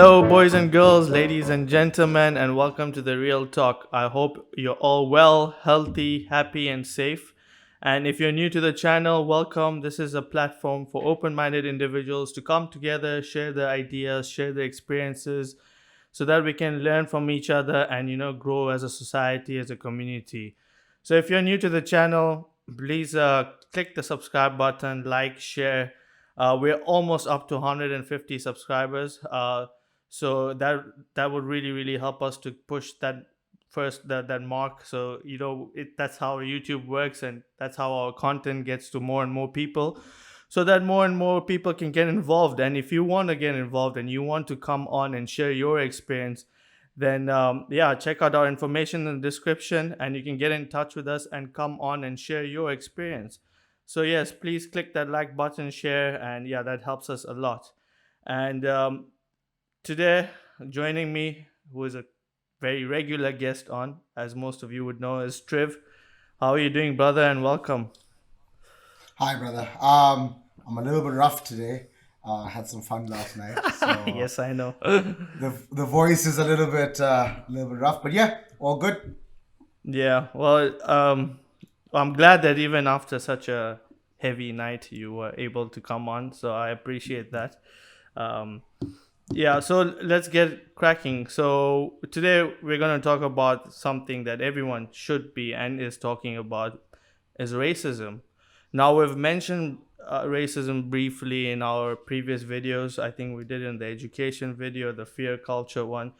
Hello, boys and girls, ladies and gentlemen, and welcome to the Real Talk. I hope you're all well, healthy, happy, and safe. And if you're new to the channel, welcome. This is a platform for open minded individuals to come together, share their ideas, share their experiences, so that we can learn from each other and, grow as a society, as a community. So if you're new to the channel, please click the subscribe button, like, share. We're almost up to 150 subscribers. So that would really help us to push that mark. So that's how YouTube works, and that's how our content gets to more and more people, so that more and more people can get involved. And if you want to get involved and you want to come on and share your experience, then yeah, check out our information in the description, and you can get in touch with us and come on and share your experience. So yes, please click that like button, share, and yeah, that helps us a lot. And today, joining me, who is a very regular guest on, as most of you would know, is Triv. How are you doing, brother? And welcome. Hi, brother. I'm a little bit rough today. Had some fun last night, so Yes, I know. the voice is a little bit rough, but yeah, all good. Yeah, well, I'm glad that even after such a heavy night, you were able to come on. So I appreciate that. Um, yeah, so let's get cracking. So today we're going to talk about something that everyone should be and is talking about, is racism. Now we've mentioned racism briefly in our previous videos. I think we did in the education video, the fear culture one.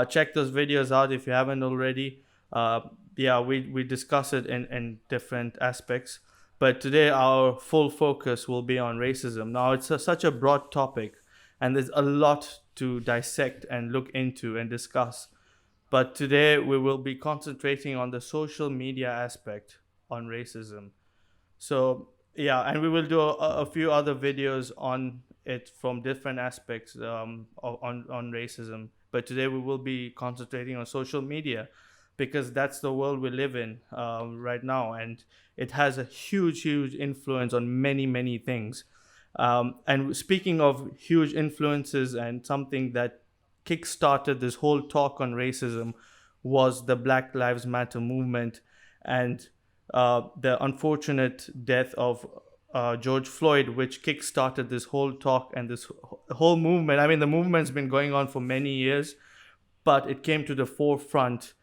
Check those videos out if you haven't already. Uh, yeah, we discuss it in different aspects. But today our full focus will be on racism. Now it's such a broad topic, and there's a lot to dissect and look into and discuss. But today we will be concentrating on the social media aspect on racism. So yeah, and we will do a few other videos on it from different aspects on racism. But today we will be concentrating on social media, because that's the world we live in right now, and it has a huge influence on many things. And speaking of huge influences, and something that kick-started this whole talk on racism was the Black Lives Matter movement, and the unfortunate death of George Floyd, which kick-started this whole talk and this whole movement. I mean, the movement's been going on for many years, but it came to the forefront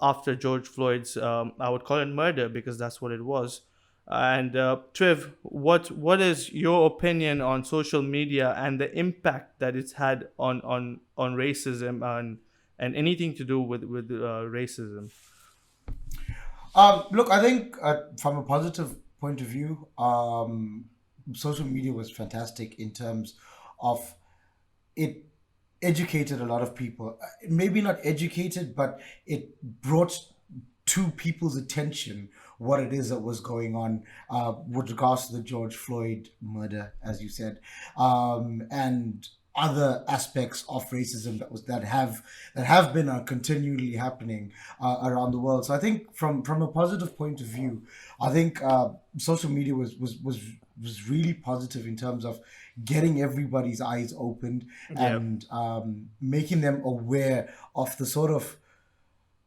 after George Floyd's, I would call it murder, because that's what it was. And Triv, what is your opinion on social media and the impact that it's had on racism and anything to do with racism? Look, I think from a positive point of view, social media was fantastic in terms of it educated a lot of people. Maybe not educated, but it brought to people's attention what it is that was going on with regards to the George Floyd murder, as you said, and other aspects of racism that have been continually happening around the world. So I think from a positive point of view, I think social media was really positive in terms of getting everybody's eyes opened Yeah. and making them aware of the sort of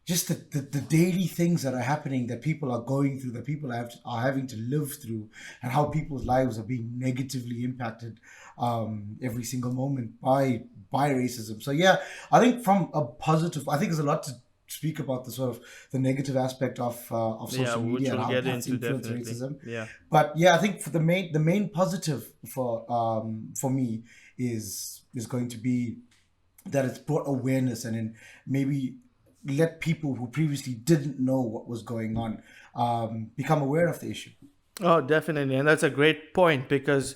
just the daily things that are happening, that people are going through, that people are having to live through, and how people's lives are being negatively impacted every single moment by racism. So yeah, I think from a positive, I think there's a lot to speak about the sort of the negative aspect of Yeah, social which media and we'll how get that's into influenced definitely. racism. Yeah. But yeah, I think for the main positive for me is going to be that it's brought awareness and then maybe let people who previously didn't know what was going on become aware of the issue. Oh, definitely. And that's a great point, because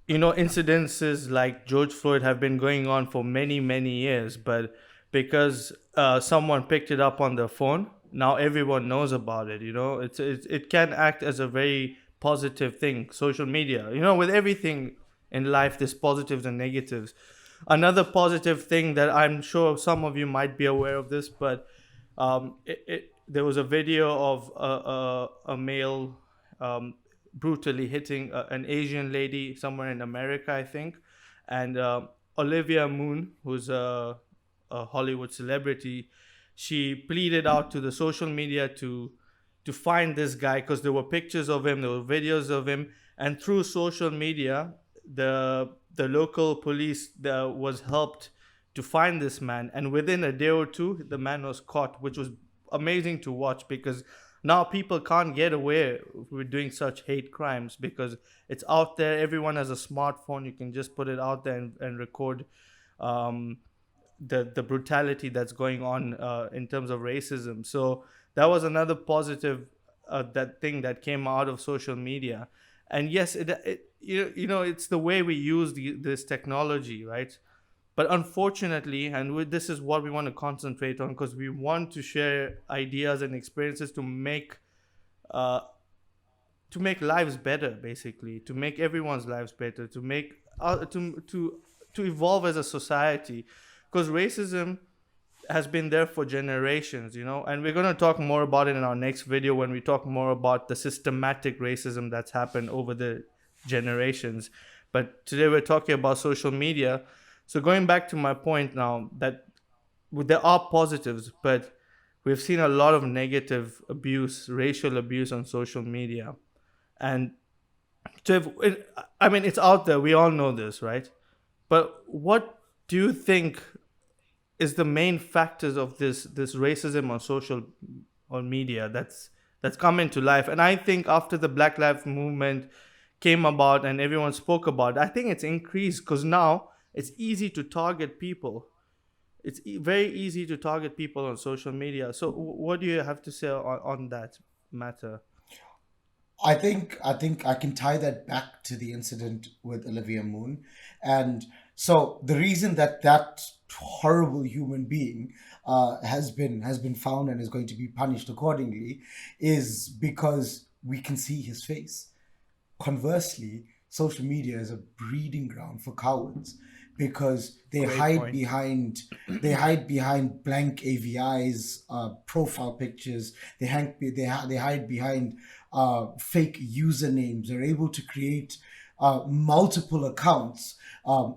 incidences like George Floyd have been going on for many years, but because someone picked it up on their phone, now everyone knows about it. It can act as a very positive thing. Social media, with everything in life, there's positives and negatives. Another positive thing that I'm sure some of you might be aware of this, but there was a video of a male brutally hitting an Asian lady somewhere in America, I think, and Olivia Moon, who's a Hollywood celebrity, she pleaded out to the social media to find this guy because there were pictures of him, there were videos of him, and through social media, the local police was helped to find this man, and within a day or two, the man was caught, which was amazing to watch because now people can't get away with doing such hate crimes because it's out there. Everyone has a smartphone. You can just put it out there and record um, the brutality that's going on in terms of racism. So that was another positive that thing that came out of social media. And yes, it you know it's the way we use this technology, right? But unfortunately, and this is what we want to concentrate on because we want to share ideas and experiences uh, to make lives better, basically, to make everyone's lives better, to make to evolve as a society, because racism has been there for generations, and we're going to talk more about it in our next video when we talk more about the systematic racism that's happened over the generations. But today we're talking about social media. So going back to my point now, that there are positives, but we've seen a lot of negative abuse, racial abuse on social media. And I mean, it's out there. We all know this, right? But what do you think is the main factors of this racism on media that's come into life? And I think after the Black Lives Movement came about and everyone spoke about it, I think it's increased because now it's easy to target people. It's very easy to target people on social media. So what do you have to say on that matter? I think I can tie that back to the incident with Olivia Moon, and so the reason that that horrible human being has been found and is going to be punished accordingly is because we can see his face. Conversely, social media is a breeding ground for cowards because Great point. they hide behind blank AVIs, profile pictures. They hide behind fake usernames. They're able to create multiple accounts.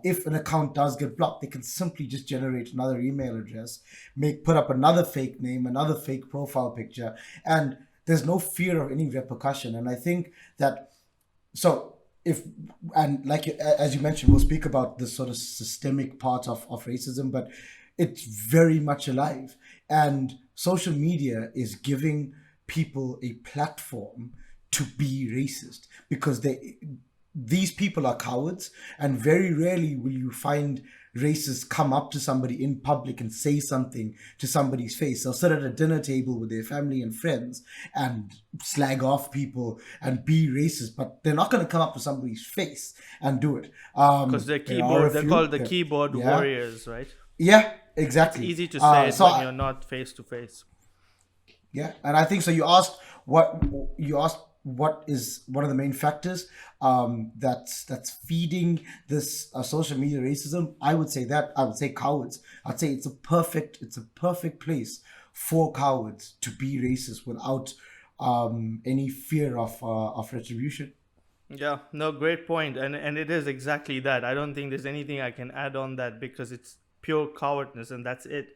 If an account does get blocked, they can simply just generate another email address, put up another fake name, another fake profile picture, and there's no fear of any repercussion. And I think that so if and like as you mentioned, we'll speak about the sort of systemic part of racism, but it's very much alive, and social media is giving people a platform to be racist because these people are cowards, and very rarely will you find racists come up to somebody in public and say something to somebody's face. They'll sit at a dinner table with their family and friends and slag off people and be racist, but they're not going to come up to somebody's face and do it. Because There are a they're few called the keyboard yeah, warriors, right? yeah, It's exactly. easy to say it So when you're not face to face. Yeah, and I think so. You asked what is one of the main factors that's feeding this social media racism. I would say cowards. I'd say it's a perfect place for cowards to be racist without any fear of retribution. Yeah, no, great point. And it is exactly that. I don't think there's anything I can add on that because it's pure cowardness and that's it.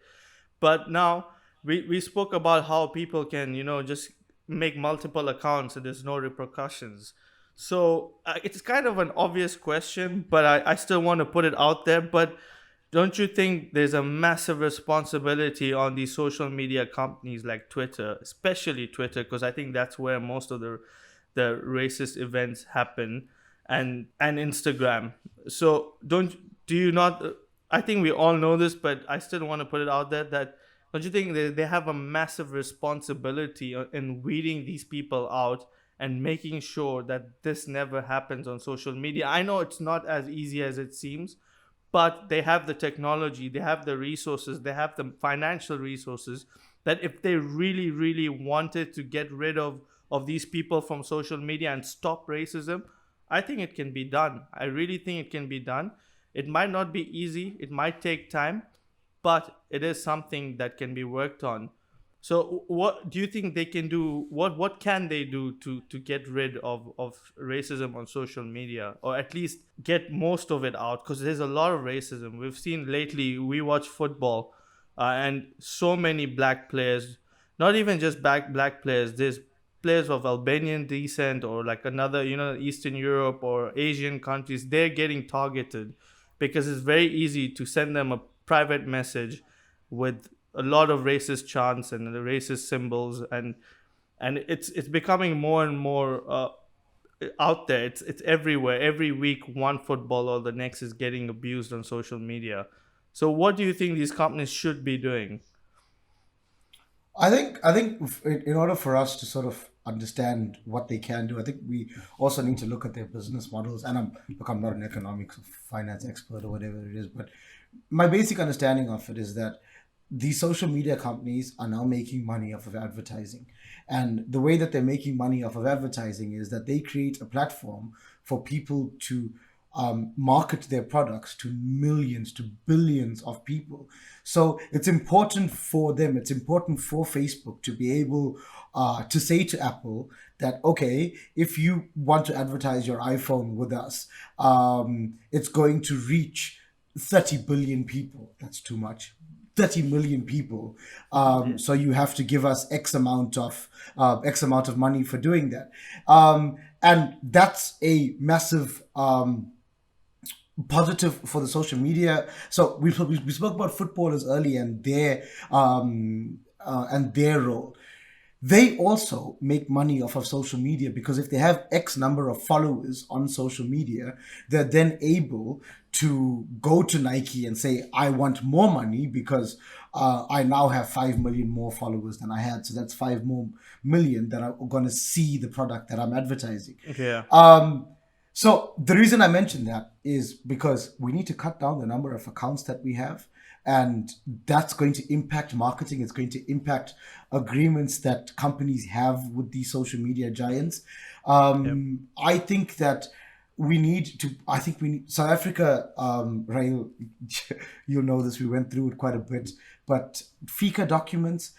But now we spoke about how people can, just make multiple accounts and there's no repercussions. So it's kind of an obvious question, but I still want to put it out there. But don't you think there's a massive responsibility on these social media companies like Twitter, especially Twitter, because I think that's where most of the racist events happen, and Instagram. So do you not? I think we all know this, but I still want to put it out there that don't you think they have a massive responsibility in weeding these people out and making sure that this never happens on social media? I know it's not as easy as it seems, but they have the technology, they have the resources, they have the financial resources that if they really, really wanted to get rid of these people from social media and stop racism, I think it can be done. I really think it can be done. It might not be easy, it might take time, but it is something that can be worked on. So what do you think they can do? What can they do to get rid of racism on social media, or at least get most of it out? Because there's a lot of racism. We've seen lately. We watch football, and so many black players. Not even just black players. There's players of Albanian descent or like another, Eastern Europe or Asian countries. They're getting targeted because it's very easy to send them a private message with a lot of racist chants and the racist symbols, and it's becoming more and more out there. It's everywhere. Every week one footballer or the next is getting abused on social media. So what do you think these companies should be doing? I think in order for us to sort of understand what they can do, I think we also need to look at their business models. And I'm not an economics or finance expert or whatever it is, but my basic understanding of it is that these social media companies are now making money off of advertising. And the way that they're making money off of advertising is that they create a platform for people to market their products to millions, to billions of people. So it's important for them, it's important for Facebook to be able to say to Apple that, okay, if you want to advertise your iPhone with us, it's going to reach 30 billion people. That's too much. 30 million people. So you have to give us X amount of money for doing that. And that's a massive positive for the social media. So we spoke about footballers earlier and their role. They also make money off of social media because if they have X number of followers on social media, they're then able to go to Nike and say, I want more money because I now have 5 million more followers than I had. So that's 5 more million that are going to see the product that I'm advertising. Yeah. So the reason I mentioned that is because we need to cut down the number of accounts that we have. And that's going to impact marketing. It's going to impact agreements that companies have with these social media giants. I think that South Africa, Rahil, you'll know this, we went through it quite a bit, but FICA documents,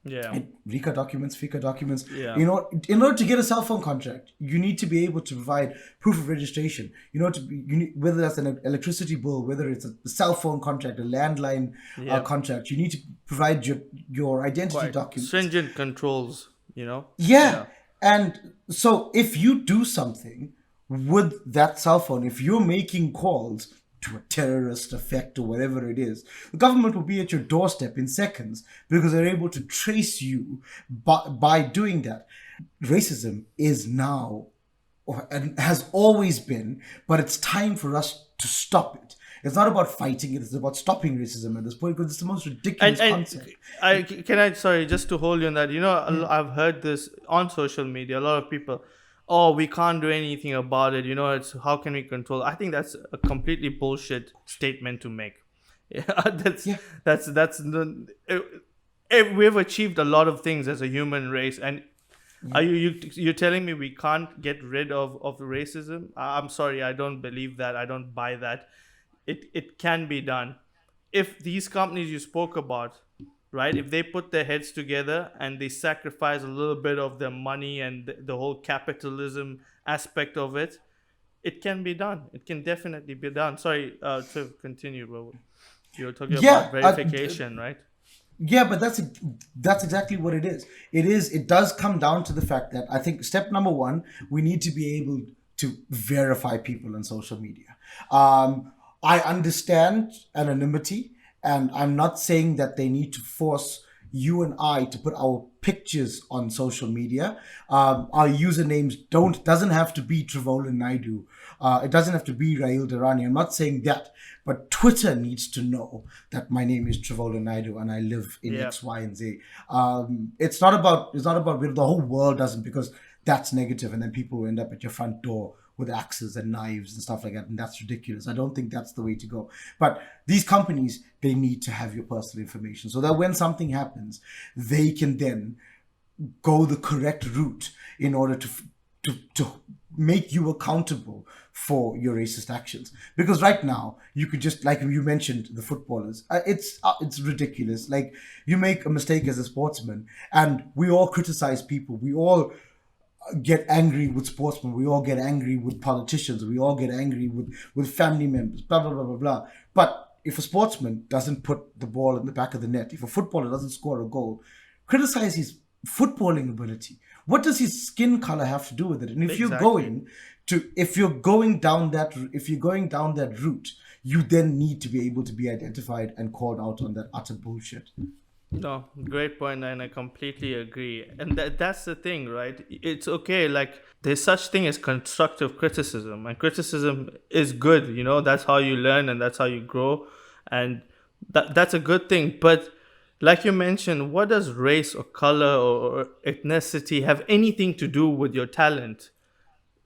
Yeah. RICA documents, FICA documents. Yeah. In order to get a cell phone contract, you need to be able to provide proof of registration. Whether that's an electricity bill, whether it's a cell phone contract, a landline Yeah. contract, you need to provide your identity Quite document. stringent controls. Yeah. And so if you do something with that cell phone, if you're making calls to a terrorist effect or whatever it is, the government will be at your doorstep in seconds because they're able to trace you by doing that. Racism is now, and has always been, but it's time for us to stop it. It's not about fighting it, it's about stopping racism at this point because it's the most ridiculous concept. Sorry, just to hold you on that. I've heard this on social media. A lot of people, oh, we can't do anything about it. It's how can we control? I think that's a completely bullshit statement to make. Yeah, we've achieved a lot of things as a human race, and are you're telling me we can't get rid of racism? I'm sorry, I don't believe that. I don't buy that. It can be done if these companies you spoke about, right, if they put their heads together and they sacrifice a little bit of their money and the whole capitalism aspect of it. It can be done. It can definitely be done. Sorry, to continue, bro. You're talking about verification, right? Yeah, but that's exactly what it is. It does come down to the fact that I think step number one, we need to be able to verify people on social media. I understand anonymity, and I'm not saying that they need to force you and I to put our pictures on social media. Our usernames doesn't have to be Travola Naidu. It doesn't have to be Rahil Durrani. I'm not saying that, but Twitter needs to know that my name is Travola Naidu and I live in X, Y, and Z. It's not about the whole world doesn't, because that's negative, and then people will end up at your front door with axes and knives and stuff like that, and that's ridiculous. I don't think that's the way to go. But these companies, they need to have your personal information so that when something happens, they can then go the correct route in order to make you accountable for your racist actions. Because right now, you could just, like you mentioned, the footballers. It's ridiculous. Like, you make a mistake as a sportsman, and we all criticize people. We all get angry with sportsmen. We all get angry with politicians. We all get angry with family members. Blah blah blah blah blah. But if a sportsman doesn't put the ball in the back of the net, if a footballer doesn't score a goal, criticize his footballing ability. What does his skin color have to do with it? And Exactly. if you're going down that route, you then need to be able to be identified and called out on that utter bullshit. No, great point, and I completely agree. And that's the thing, right? It's okay. Like, there's such thing as constructive criticism, and criticism is good. That's how you learn, and that's how you grow, and that's a good thing. But like you mentioned, what does race or color or ethnicity have anything to do with your talent?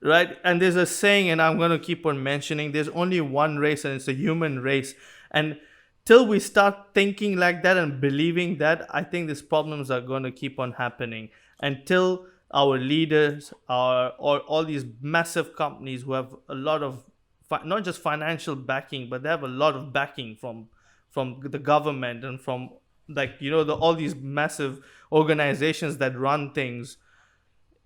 Right? And there's a saying, and I'm going to keep on mentioning, there's only one race, and it's the human race. And till we start thinking like that and believing that, I think these problems are going to keep on happening until our leaders are, or all these massive companies who have a lot of not just financial backing, but they have a lot of backing from the government and from, like, all these massive organizations that run things.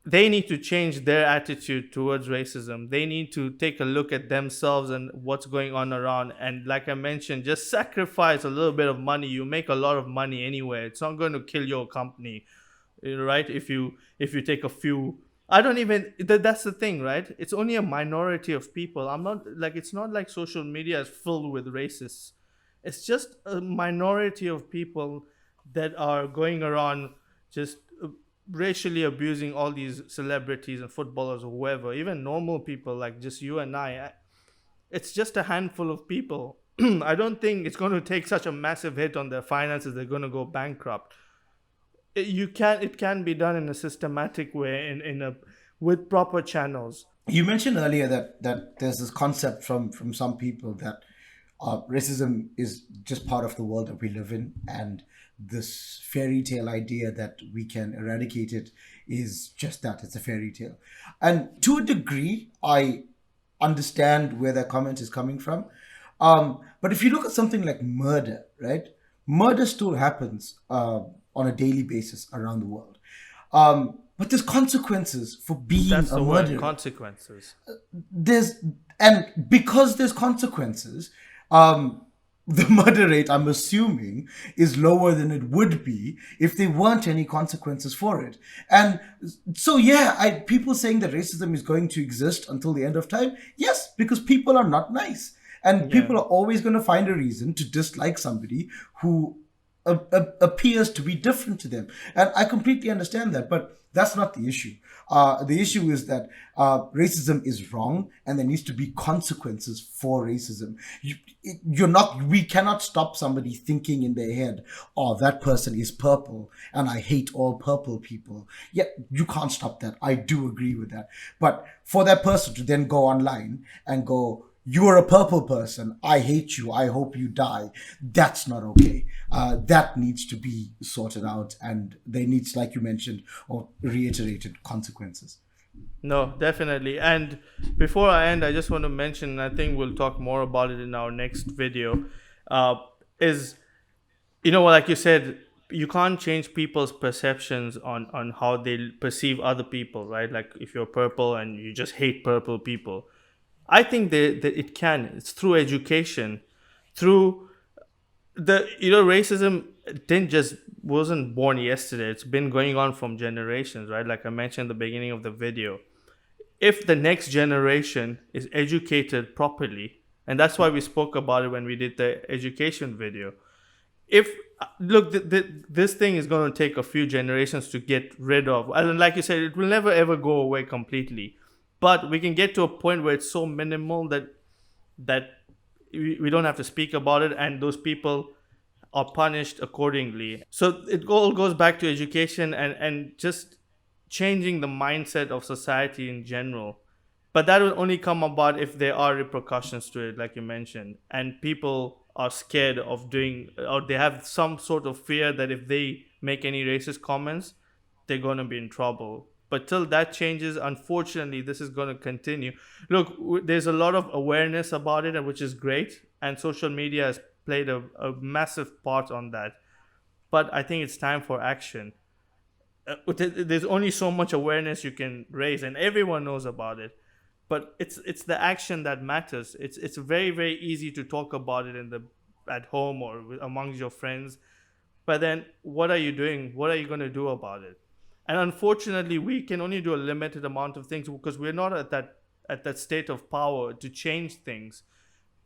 They need to change their attitude towards racism. They need to take a look at themselves and what's going on around. And like I mentioned, just sacrifice a little bit of money. You make a lot of money anyway. It's not going to kill your company, right? If you take a few. I don't even. That's the thing, right? It's only a minority of people. I'm not like. It's not like social media is filled with racists. It's just a minority of people that are going around just racially abusing all these celebrities and footballers or whoever, even normal people like just you and I. It's just a handful of people. I don't think it's going to take such a massive hit on their finances. They're going to go bankrupt. It can be done in a systematic way, in a with proper channels. You mentioned earlier that there's this concept from some people that racism is just part of the world that we live in, and this fairy tale idea that we can eradicate it is just that, it's a fairy tale. And to a degree, I understand where that comment is coming from. But if you look at something like murder, right? Murder still happens on a daily basis around the world. But there's consequences for being That's a the word, murderer. consequences. There's And because there's consequences, the murder rate, I'm assuming, is lower than it would be if there weren't any consequences for it. And so, yeah, people saying that racism is going to exist until the end of time, yes, because people are not nice, and Yeah. people are always going to find a reason to dislike somebody who appears to be different to them. And I completely understand that, but that's not the issue. The issue is that racism is wrong, and there needs to be consequences for racism. We cannot stop somebody thinking in their head, oh, that person is purple and I hate all purple people. Yeah, you can't stop that. I do agree with that. But for that person to then go online and go, you're a purple person, I hate you, I hope you die, that's not okay. That needs to be sorted out, and there needs, like you mentioned or reiterated, consequences. No, definitely. And before I end, I just want to mention, I think we'll talk more about it in our next video, uh, is, like you said, you can't change people's perceptions on how they perceive other people, right? Like, if you're purple and you just hate purple people, I think that it can. It's through education, through racism didn't just wasn't born yesterday. It's been going on from generations, right? Like I mentioned at the beginning of the video. If the next generation is educated properly, and that's why we spoke about it when we did the education video. If look, this thing is going to take a few generations to get rid of, and like you said, it will never ever go away completely, but we can get to a point where it's so minimal that we don't have to speak about it, and those people are punished accordingly. So it all goes back to education and just changing the mindset of society in general. But that will only come about if there are repercussions to it, like you mentioned, and people are scared of doing, or they have some sort of fear that if they make any racist comments, they're going to be in trouble. But till that changes, unfortunately, this is going to continue. Look, there's a lot of awareness about it, and which is great, and social media has played a massive part on that. But I think it's time for action. There's only so much awareness you can raise, and everyone knows about it. But it's the action that matters. It's very, very easy to talk about it at home or amongst your friends, but then what are you doing? What are you going to do about it? And unfortunately, we can only do a limited amount of things because we're not at that state of power to change things.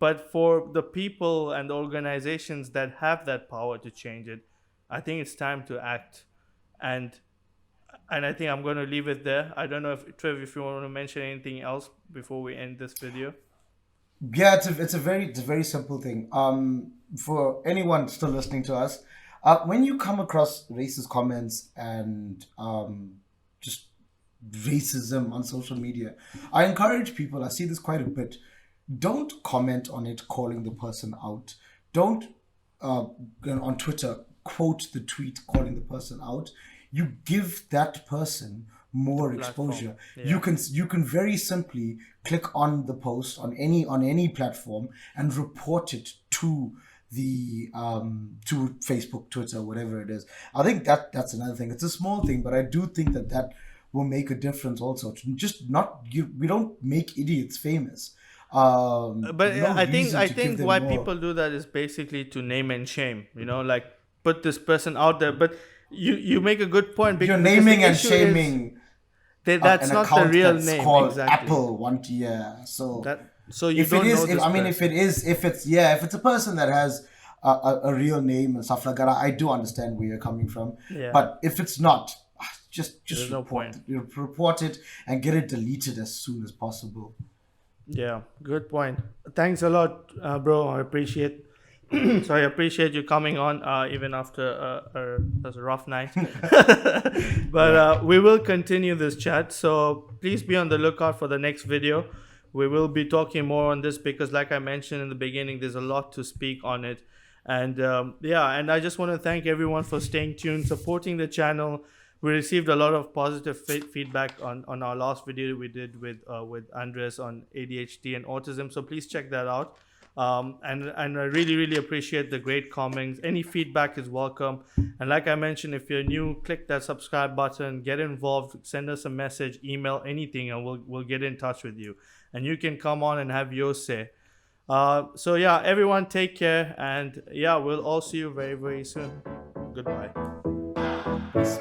But for the people and the organizations that have that power to change it, I think it's time to act. And I think I'm going to leave it there. I don't know if Trev, if you want to mention anything else before we end this video. Yeah, it's a very simple thing. For anyone still listening to us, when you come across racist comments and just racism on social media, I encourage people. I see this quite a bit. Don't comment on it, calling the person out. Don't on Twitter quote the tweet calling the person out. You give that person more exposure. Yeah. You can very simply click on the post on any platform and report it to the to Facebook, Twitter, whatever it is. I think that's another thing. It's a small thing, but I do think that will make a difference also. Just not we don't make idiots famous. But No I think reason I to give think them why more. people do that is basically to name and shame. Like put this person out there. But you make a good point. You're because naming the and issue is shaming that's an not the account real that's name. called Exactly. Apple one year. So So you if don't it is, know this person. if it's a person that has a real name and stuff like that, I do understand where you're coming from. Yeah. But if it's not, just There's no report point. it. Report it and get it deleted as soon as possible. Yeah, good point. Thanks a lot, bro. I appreciate. So I appreciate you coming on, even after a rough night. But we will continue this chat. So please be on the lookout for the next video. We will be talking more on this because, like I mentioned in the beginning, there's a lot to speak on it. And and I just want to thank everyone for staying tuned, supporting the channel. We received a lot of positive feedback on our last video we did with Andres on ADHD and autism. So please check that out. And I really appreciate the great comments. Any feedback is welcome. And like I mentioned, if you're new, click that subscribe button, get involved, send us a message, email, anything, and we'll get in touch with you. And you can come on and have your say. So yeah, everyone take care, and yeah, we'll all see you very, very soon. Goodbye. Peace.